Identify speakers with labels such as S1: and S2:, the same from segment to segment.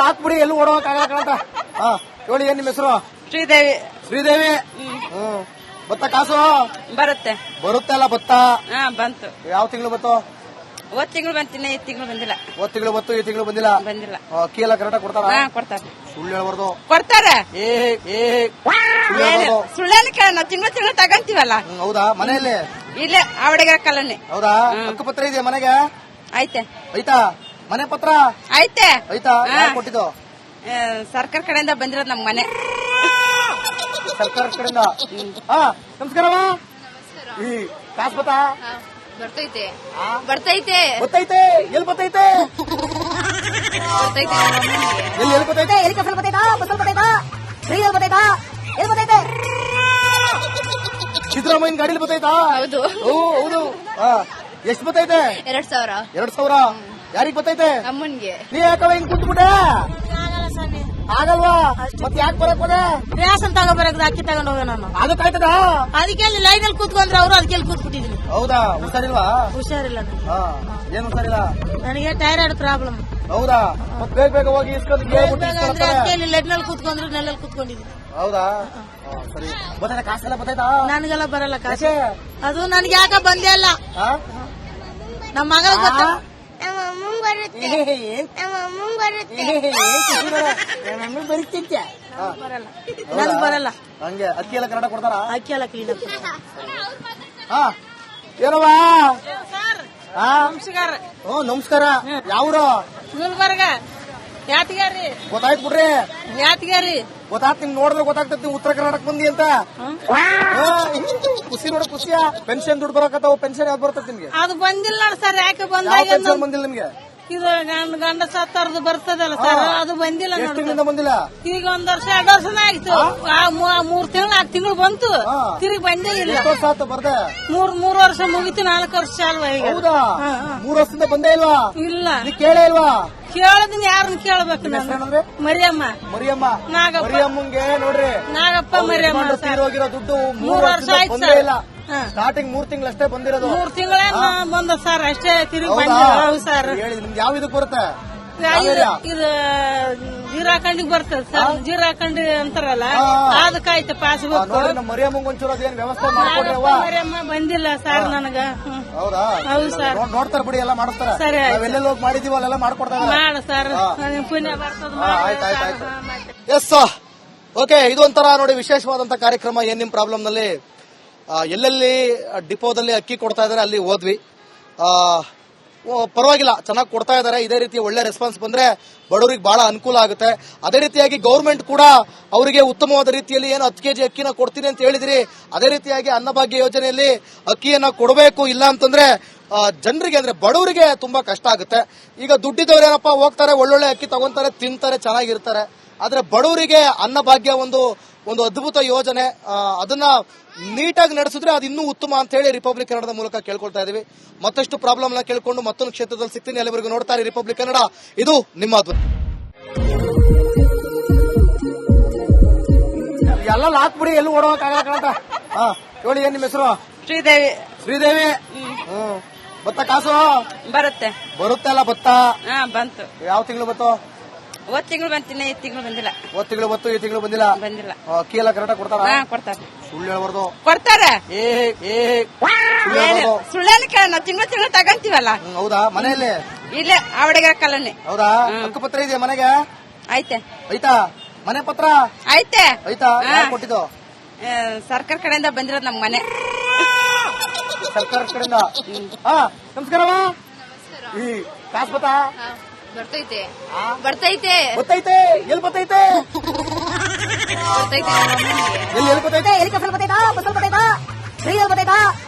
S1: ಹಾಕ್ಬಿಡಿ ಎಲ್ಲಿ ಓಡೋಕಾಗಲ್ಲ. ಹೇಳಿ ಏನ್ ನಿಮ್ಮ ಹೆಸರು?
S2: ಶ್ರೀದೇವಿ.
S1: ಶ್ರೀದೇವಿ. ಭತ್ತ ಕಾಸು
S2: ಬರುತ್ತೆ.
S1: ಬರುತ್ತೆ ಅಲ್ಲ ಭತ್ತ?
S2: ಬಂತು.
S1: ಯಾವ ತಿಂಗಳು ಬತ್ತು?
S2: ಹೋದ್ ತಿಂಗಳು ಬಂತೀನಿ, ಈ ತಿಂಗಳು ಬಂದಿಲ್ಲ.
S1: ಹೋದ್ ತಿಂಗಳು ಬತ್ತು, ಈ ತಿಂಗಳು ಬಂದಿಲ್ಲ. ಅಕ್ಕಿ ಎಲ್ಲ ಕರೆಕ್ಟಾಗಿ ಕೊಡ್ತಾರ?
S2: ಕೊಡ್ತಾರೆ.
S1: ಸುಳ್ಳು ಹೇಳ್ಬಾರ್ದು.
S2: ಕೊಡ್ತಾರೆ.
S1: ಸುಳ್ಳೇನು
S2: ಕೇಳ, ನಾವು ತಿಂಗಳು ತಗಂತೀವಲ್ಲ.
S1: ಹೌದಾ? ಮನೆಯಲ್ಲಿ
S2: ಇಲ್ಲೇ ಅವಡಿಗೆ ಕಲ್ಲನೆ.
S1: ಹೌದಾ? ಹಕ್ಕು ಪತ್ರ ಇದೆಯಾ ಮನೆಗೆ?
S2: ಐತೆ.
S1: ಐತಾ ಮನೆ ಪತ್ರ?
S2: ಐತೆ.
S1: ಐತಾ? ಯಾರು ಕೊಟ್ಟಿದ್ದು?
S2: ಸರ್ಕಾರ ಕಡೆಯಿಂದ ಬಂದಿರೋದು ನಮ್ ಮನೆ.
S1: ಸರ್ಕಾರ ಕಡೆಯಿಂದ. ನಮಸ್ಕಾರಮ್ಮ. ಈ ಕಾಸು ಬತ್ತಾ?
S3: ಬರ್ತೈತೆ.
S1: ಬರ್ತೈತೆ. ಎಲ್ಲಿ ಬರ್ತೈತೆ? ಎಲ್ಲಿ ಬರ್ತೈತೆ?
S4: ಎಲ್ಲಿ ಕಸಲ್ ಬರ್ತೈತಾ? ಬಸಲ್ ಬರ್ತೈತಾ? ಫ್ರೀಯಲ್ಲಿ ಬರ್ತೈತಾ? ಎಲ್ಲಿ ಬರ್ತೈತೆ?
S1: ಸಿದ್ದರಾಮಯ್ಯನ ಗಾಡಿಲಿ ಬರ್ತೈತಾ?
S3: ಹೌದು.
S1: ಹೌದು. ಎಷ್ಟು ಬರ್ತೈತೆ?
S3: 2000.
S1: 2000. ಯಾರಿಗ್ ಬರ್ತೈತೆ?
S3: ಅಮ್ಮನ್ಗೆ.
S1: ನೀ ಯಾಕವ ಹಿಂಗ್ ಕುಂತ್ಬಿಟ್ಟೆ? ಆಗಲ್ವಾ? ಮತ್ತೆ ಯಾಕೆ ಬರಕ್ ಹೋದೆ?
S4: ರೇಷನ್ ತಗೋಬರಕ್ ಅಕ್ಕಿ ತಗೊಂಡ್ ಹೋಗ ನಾನು.
S1: ಅದಕ್ಕಾಯ್ತದ?
S4: ಅದಕ್ಕೆ ಲೈನ್ ಅಲ್ಲಿ ಕೂತ್ಕೊಂಡ್ರೆ ಅವರು ಅದಕ್ಕೆ ಕೂತ್ಬಿಟ್ಟಿದೀನಿ.
S1: ಹೌದಾ? ಹುಷಾರಿಲ್ವಾ?
S4: ಹುಷಾರಿಲ್ಲ.
S1: ಏನ್ ಹುಷಾರಿಲ್ಲ?
S4: ನನಗೆ ಥೈರಾಯ್ಡ್ ಪ್ರಾಬ್ಲಮ್.
S1: ಹೌದಾ? ಬೇಗ ಬೇಗ ಹೋಗಿ
S4: ಲೈನ್ ನಲ್ಲಿ ಕೂತ್ಕೊಂಡ್ರೆ ನೆಲ್ಲಲ್ಲಿ ಕೂತ್ಕೊಂಡಿದ್ದೀನಿ.
S1: ಹೌದಾ? ಸರಿ. ಬರ್ತೈತೆ ಕಾಸೆಲ್ಲ ಬರ್ತೈತಾ?
S4: ನನಗೆಲ್ಲ ಬರಲ್ಲ ಕಾಸೆ. ಅದು ನನ್ಗೆ ಯಾಕ ಬಂದೇ ಅಲ್ಲ. ನಮ್ಮ ಮಗಳ ಗೊತ್ತ. ನನಗ್ ಬರಲ್ಲ.
S1: ಹಂಗೆ ಅಕ್ಕಿ ಎಲ್ಲ ಕರೆಕ್ಟ್ ಕೊಡ್ತಾರ?
S4: ಅಕ್ಕಿ ಎಲ್ಲ ಕ್ಲೀನ್
S1: ಏನವ? ನಮಸ್ಕಾರ. ಯಾವ್ರು?
S4: ಗುಲ್ಬರ್ಗ. ಯಾತಿಗಾರಿ.
S1: ಗೊತ್ತಾಯ್ತು ಬಿಡ್ರಿ.
S4: ಯಾತಿಗಾರಿ.
S1: ಗೊತ್ತಾಗ್ತ ನಿಮ್ ನೋಡಿದ್ರೆ ಗೊತ್ತಾಗ್ತದೆ ನೀವು ಉತ್ತರ ಕರ್ನಾಟಕ ಬಂದಿ ಅಂತ. ಖುಷಿ ನೋಡ ಖುಷಿಯ ಪೆನ್ಷನ್ ದುಡ್ಡು ಬರಕತ್ತಾವ. ಪೆನ್ಷನ್ ಯಾವ್ದು ಬರ್ತದೆ ನಿಮ್ಗೆ?
S4: ಅದು ಬಂದಿಲ್ಲ ನೋಡಿ ಸರ್. ಯಾಕೆ
S1: ಪೆನ್ಷನ್ ಬಂದಿಲ್ಲ ನಿಮ್ಗೆ?
S4: ಇದು ಗಂಡ ಸತ್ತರದು ಬರ್ತದಲ್ಲ ಸರ್, ಅದು ಬಂದಿಲ್ಲ.
S1: ಎಷ್ಟು ತಿಂಗಳಿಂದ ಬಂದಿಲ್ಲ?
S4: ಈಗ 1 ವರ್ಷ 2 ವರ್ಷನ ಆಯ್ತು. 3 ತಿಂಗಳು 4 ತಿಂಗಳು ಬಂತು, ತಿರುಗಿ ಬಂದೇ ಇಲ್ಲ.
S1: ಎಷ್ಟು ವರ್ಷ ಆಯ್ತು ಬರ್ದೆ?
S4: 3 ವರ್ಷ ಮುಗಿತು, 4 ವರ್ಷ ಅಲ್ವಾ ಈಗ?
S1: ಹೌದಾ? 3 ವರ್ಷದಿಂದ ಬಂದೇ ಇಲ್ವಾ?
S4: ಇಲ್ಲ.
S1: ಕೇಳೇ ಇಲ್ವಾ?
S4: ಕೇಳದಿನ ಯಾರನ್ನ ಕೇಳ್ಬೇಕು ನಾನು? ಮರಿಯಮ್ಮ.
S1: ಮರಿಯಮ್ಮಂಗೆ ನೋಡ್ರಿ,
S4: ನಾಗಪ್ಪ ಮರಿಯಮ್ಮ
S1: ತೀರೋಗಿರೋ ದುಡ್ಡು 3 ವರ್ಷ ಬಂದೇ ಇಲ್ಲ. ಸ್ಟಾರ್ಟಿಂಗ್ 3 ತಿಂಗಳಷ್ಟೇ ಬಂದಿರೋದು.
S4: 3 ತಿಂಗಳೇ ಬಂದ ಸರ್, ಅಷ್ಟೇ ತಿರುಗಿ ಬಂದಿಲ್ಲ ಸರ್.
S1: ಹೇಳಿ ನಿಮ್ಗೆ ಯಾವ ಇದಕ್ಕೆ ಬರುತ್ತೆ?
S4: ಇದು ಜೀರಾಖಂಡಿಗೆ ಬರ್ತದೆ ಸರ್. ಜೀರಾಖಂಡಿ ಅಂತಾರಲ್ಲ, ಅದಕ್ಕಾಯ್ತು ಪಾಸ್ಬುಕ್.
S1: ನಮ್ಮ ಮರಿಯಮ್ಮಂಗ್ ಒಂಚೂರು ಅದೇನ್ ವ್ಯವಸ್ಥೆ ಮಾಡ್ಕೊಡ್ರವ್ವ.
S4: ಮರಿಯಮ್ಮ ಬಂದಿಲ್ಲ ಸರ್ ನನಗ.
S1: ಹೌದಾ?
S4: ಹೌದು ಸರ್.
S1: ನೋಡ್ತಾರ ಬಿಡಿ, ಎಲ್ಲ ಮಾಡ್ತಾರ.
S4: ಸರಿ,
S1: ನಾವೆಲ್ಲೆಲ್ಲ ಹೋಗಿ ಮಾಡಿದೀವಿ ಅಲ್ಲೆಲ್ಲ ಮಾಡ್ಕೊಡ್ತಾರೆ.
S4: ಮಾಡ ಸರ್, ಪುಣ್ಯ ಬರ್ತದ.
S1: ಆಯ್ತಾಯ್ತು. Yes okay. ಇದು ಒಂಥರ ನೋಡಿ ವಿಶೇಷವಾದಂತ ಕಾರ್ಯಕ್ರಮ. ಏನ್ ನಿಮ್ ಪ್ರಾಬ್ಲಮ್ ನಲ್ಲಿ ಎಲ್ಲೆಲ್ಲಿ ಡಿಪೋದಲ್ಲಿ ಅಕ್ಕಿ ಕೊಡ್ತಾ ಇದಾರೆ ಅಲ್ಲಿ ಹೋದ್ವಿ. ಪರವಾಗಿಲ್ಲ, ಚೆನ್ನಾಗಿ ಕೊಡ್ತಾ ಇದಾರೆ. ಇದೇ ರೀತಿ ಒಳ್ಳೆ ರೆಸ್ಪಾನ್ಸ್ ಬಂದ್ರೆ ಬಡವರಿಗೆ ಬಹಳ ಅನುಕೂಲ ಆಗುತ್ತೆ. ಅದೇ ರೀತಿಯಾಗಿ ಗೌರ್ಮೆಂಟ್ ಕೂಡ ಅವರಿಗೆ ಉತ್ತಮವಾದ ರೀತಿಯಲ್ಲಿ ಏನು 10 kg ಅಕ್ಕಿನ ಕೊಡ್ತೀನಿ ಅಂತ ಹೇಳಿದ್ರಿ, ಅದೇ ರೀತಿಯಾಗಿ ಅನ್ನಭಾಗ್ಯ ಯೋಜನೆಯಲ್ಲಿ ಅಕ್ಕಿಯನ್ನ ಕೊಡಬೇಕು. ಇಲ್ಲ ಅಂತಂದ್ರೆ ಜನರಿಗೆ ಅಂದ್ರೆ ಬಡವರಿಗೆ ತುಂಬಾ ಕಷ್ಟ ಆಗುತ್ತೆ. ಈಗ ದುಡ್ಡಿದ್ದವ್ರು ಏನಪ್ಪಾ ಹೋಗ್ತಾರೆ, ಒಳ್ಳೊಳ್ಳೆ ಅಕ್ಕಿ ತಗೊಂತಾರೆ, ತಿಂತಾರೆ, ಚೆನ್ನಾಗಿರ್ತಾರೆ. ಆದ್ರೆ ಬಡವರಿಗೆ ಅನ್ನಭಾಗ್ಯ ಒಂದು ಅದ್ಭುತ ಯೋಜನೆ. ಅದನ್ನ ನೀಟಾಗಿ ನಡೆಸಿದ್ರೆ ಅದು ಇನ್ನೂ ಉತ್ತಮ ಅಂತ ಹೇಳಿ ರಿಪಬ್ಲಿಕ್ ಕನ್ನಡದ ಮೂಲಕ ಕೇಳ್ಕೊಳ್ತಾ ಇದೀವಿ. ಮತ್ತಷ್ಟು ಪ್ರಾಬ್ಲಮ್ ನ ಕೇಳ್ಕೊಂಡು ಮತ್ತೊಂದು ಕ್ಷೇತ್ರದಲ್ಲಿ ಸಿಗ್ತೀನಿ. ಅಲ್ಲಿವರೆಗೂ ನೋಡ್ತಾ ಇರಿ ರಿಪಬ್ಲಿಕ್ ಕನ್ನಡ. ಇದು ನಿಮ್ಮ ಧ್ವನಿ. ಎಲ್ಲ ಹಾಕ್ಬಿಡಿ, ಎಲ್ಲಿ ಓಡೋಕಾಗಲ್ಲ. ಹೇಳಿ ಏನ್ ನಿಮ್ಮ ಹೆಸರು?
S2: ಶ್ರೀದೇವಿ.
S1: ಶ್ರೀದೇವಿ. ಭತ್ತ ಕಾಸು
S2: ಬರುತ್ತೆ.
S1: ಬರುತ್ತೆ ಅಲ್ಲ ಭತ್ತ?
S2: ಬಂತು.
S1: ಯಾವ ತಿಂಗಳು ಬತ್ತು?
S2: ಹೋದ್ ತಿಂಗಳು ಬಂತೀನಿ, ಈ ತಿಂಗಳು ಬಂದಿಲ್ಲ.
S1: ಹೋದ್ ತಿಂಗಳು ಬತ್ತು, ಈ ತಿಂಗಳು ಬಂದಿಲ್ಲ. ಅಕ್ಕಿ ಎಲ್ಲ ಕರೆಕ್ಟಾಗಿ ಕೊಡ್ತಾರ?
S2: ಕೊಡ್ತಾರೆ.
S1: ಸುಳ್ಳು ಹೇಳ್ಬಾರ್ದು.
S2: ಕೊಡ್ತಾರೆ.
S4: ಸುಳ್ಳೇನು ಕೇಳ, ನಾವು ತಿಂಗಳು ತಗಂತೀವಲ್ಲ.
S1: ಹೌದಾ? ಮನೆಯಲ್ಲಿ
S4: ಇಲ್ಲೇ ಅವಡಿಗೆ ಕಲ್ಲನೆ.
S1: ಹೌದಾ? ಹಕ್ಕು ಪತ್ರ ಇದೆಯಾ ಮನೆಗೆ?
S4: ಐತೆ.
S1: ಐತಾ ಮನೆ ಪತ್ರ?
S4: ಐತೆ.
S1: ಐತಾ? ಯಾರು ಕೊಟ್ಟಿದ್ದು?
S4: ಸರ್ಕಾರ ಕಡೆಯಿಂದ ಬಂದಿರೋದು ನಮ್ ಮನೆ.
S1: ಸರ್ಕಾರ ಕಡೆಯಿಂದ. ನಮಸ್ಕಾರಮ್ಮ. ಈ ಕಾಸು ಬತ್ತಾ?
S3: ಬರ್ತೈತೆ.
S1: ಎಲ್ಲಿ ಬರ್ತೈತೆ? ಎಲ್ಲಿ ಬರ್ತೈತೆ?
S4: ಎಲ್ಲಿ ಕಸಲ್ ಬರ್ತೈತಾ? ಬಸಲ್ ಬರ್ತೈತಾ? ಫ್ರೀಯಲ್ಲಿ ಬರ್ತೈತಾ?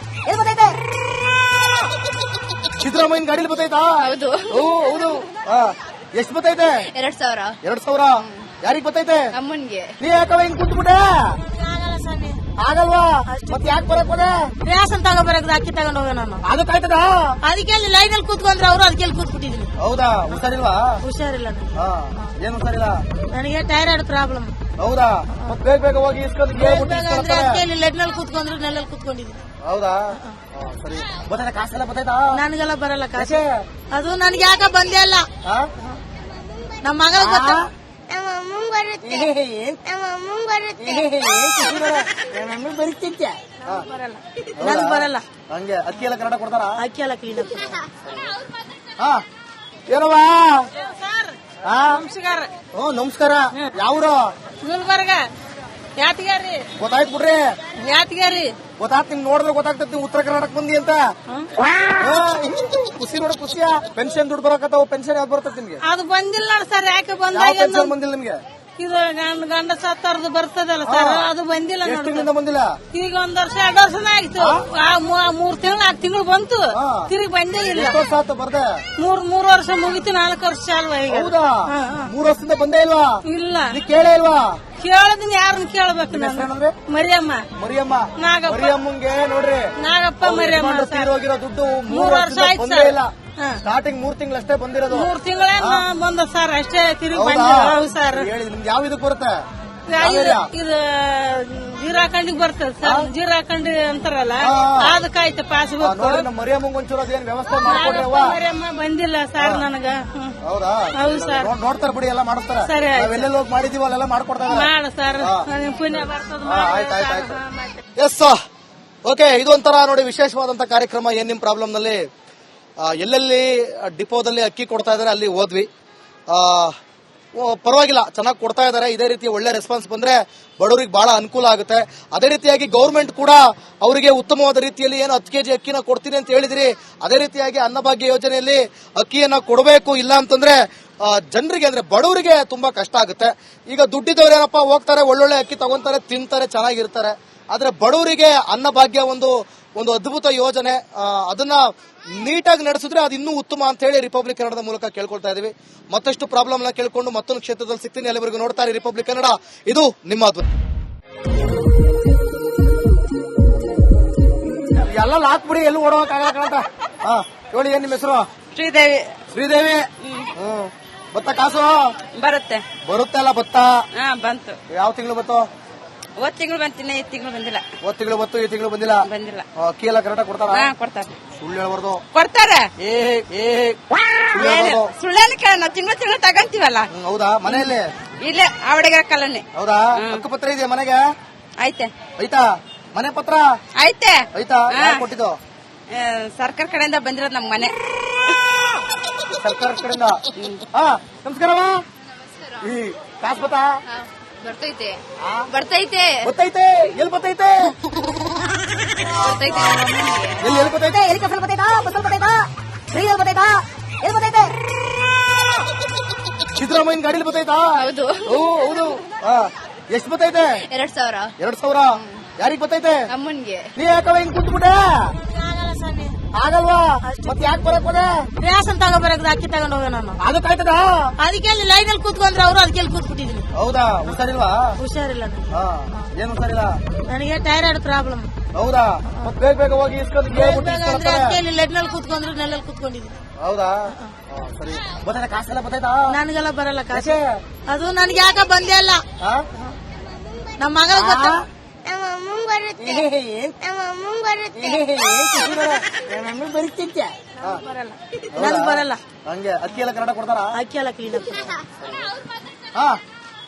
S4: ಎಲ್ಲಿ ಬರ್ತೈತೆ?
S1: ಸಿದ್ದರಾಮಯ್ಯನ ಗಾಡಿಲಿ ಬರ್ತೈತಾ?
S3: ಹೌದು.
S1: ಹೌದು. ಎಷ್ಟು ಬರ್ತೈತೆ?
S3: 2000.
S1: 2000. ಯಾರಿಗ್ ಬರ್ತೈತೆ?
S3: ಅಮ್ಮನ್ಗೆ.
S1: ನೀ ಯಾಕವ ಹಿಂಗ್ ಕುಂತ್ಬಿಟ್ಟೆ? ಆಗಲ್ವಾ? ಮತ್ತೆ ಯಾಕೆ ಬರಕ್ ಹೋದೆ?
S4: ರೇಷನ್ ತಗೋಬರಕ್ ಅಕ್ಕಿ ತಗೊಂಡ್ ಹೋಗ ನಾನು.
S1: ಅದಕ್ಕಾಯ್ತದ?
S4: ಅದಕ್ಕೆ ಲೈನ್ ಅಲ್ಲಿ ಕೂತ್ಕೊಂಡ್ರೆ ಅವರು ಅದಕ್ಕೆ ಕೂತ್ಬಿಟ್ಟಿದೀನಿ.
S1: ಹೌದಾ? ಹುಷಾರಿಲ್ವಾ?
S4: ಹುಷಾರಿಲ್ಲ.
S1: ಏನ್ ಹುಷಾರಿಲ್ಲ?
S4: ನನಗೆ ಥೈರಾಯ್ಡ್ ಪ್ರಾಬ್ಲಮ್.
S1: ಹೌದಾ? ಬೇಗ ಬೇಗ ಹೋಗಿ
S4: ಲೈನ್ ನಲ್ಲಿ ಕೂತ್ಕೊಂಡ್ರೆ ನೆಲ್ಲಲ್ಲಿ ಕೂತ್ಕೊಂಡಿದೀನಿ.
S1: ಹೌದಾ? ಸರಿ. ಬರ್ತೈತೆ ಕಾಸೆಲ್ಲ ಬರ್ತೈತಾ?
S4: ನನಗೆಲ್ಲ ಬರಲ್ಲ ಕಾಸೆ. ಅದು ನನ್ಗೆ ಯಾಕ ಬಂದೇ ಅಲ್ಲ. ನಮ್ಮ ಮಗಳ ಗೊತ್ತ
S3: ನಮ್ಮ ಅಮ್ಮಂಗ್ ಬರುತ್ತೆ ನಮ್ಮ ಅಮ್ಮಂಗ್ ಬರುತ್ತೆ
S4: ಬರೀತಿದ್ದೆ ಬರಲ್ಲ ನನಗ್ ಬರಲ್ಲ
S1: ಹಂಗೆ ಅಕ್ಕಿ ಎಲ್ಲ ಕನ್ನಡ ಕೊಡ್ತಾರ
S4: ಅಕ್ಕಿ ಎಲ್ಲ ಕ್ಲೀನ್
S1: ಏನವಾ
S4: ನಮಸ್ಕಾರ
S1: ನಮಸ್ಕಾರ ಯಾವ್ರು
S4: ಗುಲ್ಬರ್ಗ ಯಾತಿಗಾರಿ
S1: ಗೊತ್ತಾಯ್ತು ಬಿಡ್ರಿ
S4: ಯಾತಿಗಾರಿ
S1: ಗೊತ್ತಾತ್ ನಿಮ್ಗೆ ನೋಡಿದ್ರೆ ಗೊತ್ತಾಗ್ತದೆ ನೀವು ಉತ್ತರ ಕರ್ನಾಟಕ ಬಂದಿ ಅಂತ ಖುಷಿ ನೋಡ ಖುಷಿಯ ಪೆನ್ಷನ್ ದುಡ್ಡು ಬರಕತ್ತಾವ ಪೆನ್ಷನ್ ಯಾವ್ದು ಬರ್ತದೆ ನಿಮ್ಗೆ
S4: ಅದು ಬಂದಿಲ್ಲ ನೋಡಿ ಸರ್ ಯಾಕೆ
S1: ಯಾವ
S4: ಬಂದಾಗ
S1: ಪೆನ್ಷನ್ ಬಂದಿಲ್ಲ ನಿಮ್ಗೆ
S4: ಇದು ಗಂಡ ಸತ್ತರ್ದು ಬರ್ತದಲ್ಲ ಸರ್ ಅದು ಬಂದಿಲ್ಲ
S1: ಎಷ್ಟು
S4: ನೋಡಿ
S1: ತಿಂಗಳಿಂದ ಬಂದಿಲ್ಲ
S4: ಈಗ 1 ವರ್ಷ 2 ವರ್ಷನ ಆಯ್ತು 3 ತಿಂಗಳು 4 ತಿಂಗಳು ಬಂತು ತಿರುಗಿ ಬಂದೇ ಇಲ್ಲ
S1: ಎಷ್ಟು ವರ್ಷ ಆಯ್ತು ಬರ್ದೆ
S4: 3 ವರ್ಷ ಮುಗಿತು 4 ವರ್ಷ ಅಲ್ವಾ ಈಗ
S1: ಹೌದಾ 3 ವರ್ಷದಿಂದ ಬಂದೇ ಇಲ್ವಾ
S4: ಇಲ್ಲ
S1: ನೀ ಕೇಳೇ ಇಲ್ವಾ
S4: ಕೇಳದಿನ ಯಾರನ್ನ ಕೇಳ್ಬೇಕು ನಾನು
S1: ಏನಂದ್ರೆ
S4: ಮರಿಯಮ್ಮ
S1: ಮರಿಯಮ್ಮ
S4: ನಾಗಪ್ಪ
S1: ಮರಿಯಮ್ಮಂಗೆ ನೋಡ್ರಿ
S4: ನಾಗಪ್ಪ ಮರಿಯಮ್ಮ
S1: ಯಜಮಾನ್ರು ತೀರೋಗಿರೋ ದುಡ್ಡು 3
S4: 3 ವರ್ಷ
S1: ವರ್ಷದಿಂದ
S4: ಆಯ್ತು
S1: ಬಂದೇ
S4: ಸರ್
S1: ಇಲ್ಲ ಸ್ಟಾರ್ಟಿಂಗ್ 3 ತಿಂಗಳಷ್ಟೇ ಬಂದಿರೋದು
S4: 3 ತಿಂಗಳೇ ಬಂದ ಸರ್ ಅಷ್ಟೇ ತಿರುಗಿ
S1: ಹೌದಾ?
S4: ಬಂದಿಲ್ಲ ಹೌದು ಸರ್
S1: ಹೇಳಿ ನಿಮ್ಗೆ ಯಾವ ಇದಕ್ಕೆ ಬರುತ್ತೆ
S4: ಇದು ಜೀರಾಖಂಡಿಗೆ ಬರ್ತದೆ ಸರ್ ಜೀರಾಖಂಡಿ ಅಂತಾರಲ್ಲ ಅದಕ್ಕಾಯ್ತು ಪಾಸ್ಬುಕ್
S1: ನೋಡ್ರಿ ನಮ್ಮ ಮರಿಯಮ್ಮಂಗ್ ಒಂಚೂರು ಅದೇನ್ ವ್ಯವಸ್ಥೆ ಮಾಡ್ಕೊಡ್ರಿ ಅವ್ವ
S4: ಮರಿಯಮ್ಮ ಬಂದಿಲ್ಲ ಸರ್ ನನಗ
S1: ಹೌದಾ
S4: ಹೌದು ಸರ್
S1: ನೋಡ್ತಾರ ಬಿಡಿ ಎಲ್ಲ ಮಾಡ್ತಾರ
S4: ಸರಿ ಆಯ್ತು.
S1: ನಾವೆಲ್ಲೆಲ್ಲ ಹೋಗಿ ಮಾಡಿದೀವಿ ಅಲ್ಲೆಲ್ಲ ಮಾಡ್ಕೊಡ್ತಾರೆ
S4: ಮಾಡ ಸರ್ ನನಗೆ ಪುಣ್ಯ ಬರ್ತದ
S1: ಆಯ್ತು ಎಸ್ ಓಕೆ ಇದು ಒಂಥರ ನೋಡಿ ವಿಶೇಷವಾದಂತ ಕಾರ್ಯಕ್ರಮ ಏನ್ ನಿಮ್ ಪ್ರಾಬ್ಲಮ್ ನಲ್ಲಿ ಎಲ್ಲೆಲ್ಲಿ ಡಿಪೋದಲ್ಲಿ ಅಕ್ಕಿ ಕೊಡ್ತಾ ಇದಾರೆ ಅಲ್ಲಿ ಹೋದ್ವಿ ಪರವಾಗಿಲ್ಲ ಚೆನ್ನಾಗಿ ಕೊಡ್ತಾ ಇದಾರೆ ಇದೇ ರೀತಿ ಒಳ್ಳೆ ರೆಸ್ಪಾನ್ಸ್ ಬಂದ್ರೆ ಬಡವರಿಗೆ ಬಹಳ ಅನುಕೂಲ ಆಗುತ್ತೆ ಅದೇ ರೀತಿಯಾಗಿ ಗೌರ್ಮೆಂಟ್ ಕೂಡ ಅವರಿಗೆ ಉತ್ತಮವಾದ ರೀತಿಯಲ್ಲಿ ಏನು 10 ಕೆಜಿ ಅಕ್ಕಿನ ಕೊಡ್ತೀನಿ ಅಂತ ಹೇಳಿದ್ರಿ ಅದೇ ರೀತಿಯಾಗಿ ಅನ್ನಭಾಗ್ಯ ಯೋಜನೆಯಲ್ಲಿ ಅಕ್ಕಿಯನ್ನ ಕೊಡಬೇಕು ಇಲ್ಲ ಅಂತಂದ್ರೆ ಜನರಿಗೆ ಅಂದ್ರೆ ಬಡವರಿಗೆ ತುಂಬಾ ಕಷ್ಟ ಆಗುತ್ತೆ ಈಗ ದುಡ್ಡಿದ್ದವ್ರು ಏನಪ್ಪಾ ಹೋಗ್ತಾರೆ ಒಳ್ಳೊಳ್ಳೆ ಅಕ್ಕಿ ತಗೊಂತಾರೆ ತಿಂತಾರೆ ಚೆನ್ನಾಗಿರ್ತಾರೆ ಆದ್ರೆ ಬಡವರಿಗೆ ಅನ್ನಭಾಗ್ಯ ಒಂದು ಅದ್ಭುತ ಯೋಜನೆ ಅದನ್ನ ನೀಟಾಗಿ ನಡೆಸಿದ್ರೆ ಅದು ಇನ್ನೂ ಉತ್ತಮ ಅಂತ ಹೇಳಿ ರಿಪಬ್ಲಿಕ್ ಕನ್ನಡದ ಮೂಲಕ ಕೇಳ್ಕೊಳ್ತಾ ಇದೀವಿ ಮತ್ತಷ್ಟು ಪ್ರಾಬ್ಲಮ್ ನ ಕೇಳ್ಕೊಂಡು ಮತ್ತೊಂದು ಕ್ಷೇತ್ರದಲ್ಲಿ ಸಿಗ್ತೀನಿ ಅಲ್ಲಿವರೆಗೂ ನೋಡ್ತಾರೆ ರಿಪಬ್ಲಿಕ್ ಕನ್ನಡ ಇದು ನಿಮ್ಮ ಎಲ್ಲ ಹಾಕ್ಬಿಡಿ ಎಲ್ಲೂ ಓಡೋಕಾಗಲ್ಲ ಹೇಳಿ ಏನ್ ನಿಮ್ಮ ಹೆಸರು ಶ್ರೀದೇವಿ ಭತ್ತ ಕಾಸು
S2: ಬರುತ್ತೆ
S1: ಬರುತ್ತಲ್ಲ ಭತ್ತ
S2: ಬಂತು
S1: ಯಾವ ತಿಂಗಳು ಬತ್ತು
S2: ಹೋದ್ ತಿಂಗಳು ಬಂತಿನ ಈ ತಿಂಗಳು ಬಂದಿಲ್ಲ
S1: ಹೋದ್ ತಿಂಗಳು ಬತ್ತು ಈ ತಿಂಗಳು ಬಂದಿಲ್ಲ ಅಕ್ಕಿ ಎಲ್ಲ ಕರೆಕ್ಟ್ ಕೊಡ್ತಾರ
S2: ಕೊಡ್ತಾರೆ
S1: ಸುಳ್ಳು ಹೇಳ್ಬಾರ್ದು
S2: ಕೊಡ್ತಾರೆ
S1: ಸುಳ್ಳು ಹೇಳ್ಬಾರ್ದು.
S2: ಸುಳ್ಳೇನು ಕೇಳ ನಾವು ತಿಂಗಳು ತಗಂತೀವಲ್ಲ
S1: ಹೌದಾ ಮನೆಯಲ್ಲಿ
S2: ಇಲ್ಲೇ ಅವಡಿಗೆ ಕಲ್ಲನೆ
S1: ಹೌದಾ ಹಕ್ಕು ಪತ್ರ ಇದೆಯಾ ಮನೆಗೆ
S2: ಐತೆ
S1: ಐತಾ ಮನೆ ಪತ್ರ
S2: ಐತೆ
S1: ಐತಾ ಯಾರು ಕೊಟ್ಟಿದ್ದು
S2: ಸರ್ಕಾರ ಕಡೆಯಿಂದ ಬಂದಿರೋದು ನಮ್ ಮನೆ
S1: ಸರ್ಕಾರ ಕಡೆಯಿಂದ ನಮಸ್ಕಾರವ ಈ ಕಾಸು ಬತ್ತಾ
S3: ಬರ್ತೈತೆ ಬರ್ತೈತೆ
S1: ಗೊತ್ತೈತೆ ಎಲ್ಲಿ ಬತ್ತೈತೆ
S3: ಬರ್ತೈತೆ
S1: ಎಲ್ಲಿ ಬತ್ತೈತೆ
S4: ಹೆಲಿಕಾಪ್ಟರ್ ಬರ್ತೈತಾ ಬಸ್ ಬರ್ತೈತಾ ಟ್ರೈನ್ ಬರ್ತೈತಾ ಎಲ್ಲಿ ಬರ್ತೈತೆ
S1: ಸಿದ್ದರಾಮಯ್ಯನ ಗಾಡಿಲಿ ಬತ್ತೈತಾ
S3: ಹೌದು
S1: ಹೌದು ಎಷ್ಟು ಬತ್ತೈತೆ
S3: 2000
S1: 2,000 ಯಾರಿಗ್ ಬತ್ತೈತೆ
S3: ಅಮ್ಮನ್ಗೆ
S1: ನೀ ಯಾಕವ ಹಿಂಗ್ ಕುಂತ್ಬಿಟ್ಟೆ ಆಗಲ್ವಾ ಮತ್ತೆ ಯಾಕೆ ಬರಕ್ ಹೋದೆ
S4: ರೇಷನ್ ತಗೋಬರಕ್ ಅಕ್ಕಿ ತಗೊಂಡ್ ಹೋಗ ನಾನು
S1: ಅದಕ್ಕಾಯ್ತದ
S4: ಅದಕ್ಕೆ ಲೈನ್ ಅಲ್ಲಿ ಕೂತ್ಕೊಂಡ್ರೆ ಅವರು ಅದಕ್ಕೆ ಕೂತ್ಬಿಟ್ಟಿದ್ದೀನಿ
S1: ಹೌದಾ ಹುಷಾರಿಲ್ವಾ
S4: ಹುಷಾರಿಲ್ಲ
S1: ಏನ್ ಹುಷಾರಿಲ್ಲ
S4: ನನಗೆ ಥೈರಾಯ್ಡ್ ಪ್ರಾಬ್ಲಮ್
S1: ಹೌದಾ ಮತ್ ಬೇಗ ಹೋಗಿ ಇಸ್ಕೊಂಡು
S4: ಅದಕ್ಕೆ ಲೆಡ್ನಲ್ಲಿ ಕೂತ್ಕೊಂಡ್ರು ನೆಲ್ಲಲ್ಲಿ ಕೂತ್ಕೊಂಡಿದ್ದೀನಿ
S1: ಹೌದಾ ಸರಿ ಬತ್ತೈತ ಕಾಸೆಲ್ಲ ಬತ್ತೈತಾ
S4: ನನಗೆಲ್ಲ ಬರಲ್ಲ ಕಾಸೆ ಅದು ನನ್ಗೆ ಯಾಕ ಬಂದೇ ಇಲ್ಲ ನಮ್ಮ ಮಗಳ ಗೊತ್ತ
S3: ನಮ್ಮ ಅಮ್ಮಂಗ್ ಬರುತ್ತೆ ನಮ್ಮ ಅಮ್ಮಂಗ್ ಬರುತ್ತೆ
S4: ಬರೀತಿದ್ದೆ ಬರಲ್ಲ ನನಗ್ ಬರಲ್ಲ
S1: ಹಂಗೆ ಅಕ್ಕಿ ಎಲ್ಲ ಕನ್ನಡ ಕೊಡ್ತಾರ
S4: ಅಕ್ಕಿ ಎಲ್ಲ ಕ್ಲೀನ್
S1: ಹಾ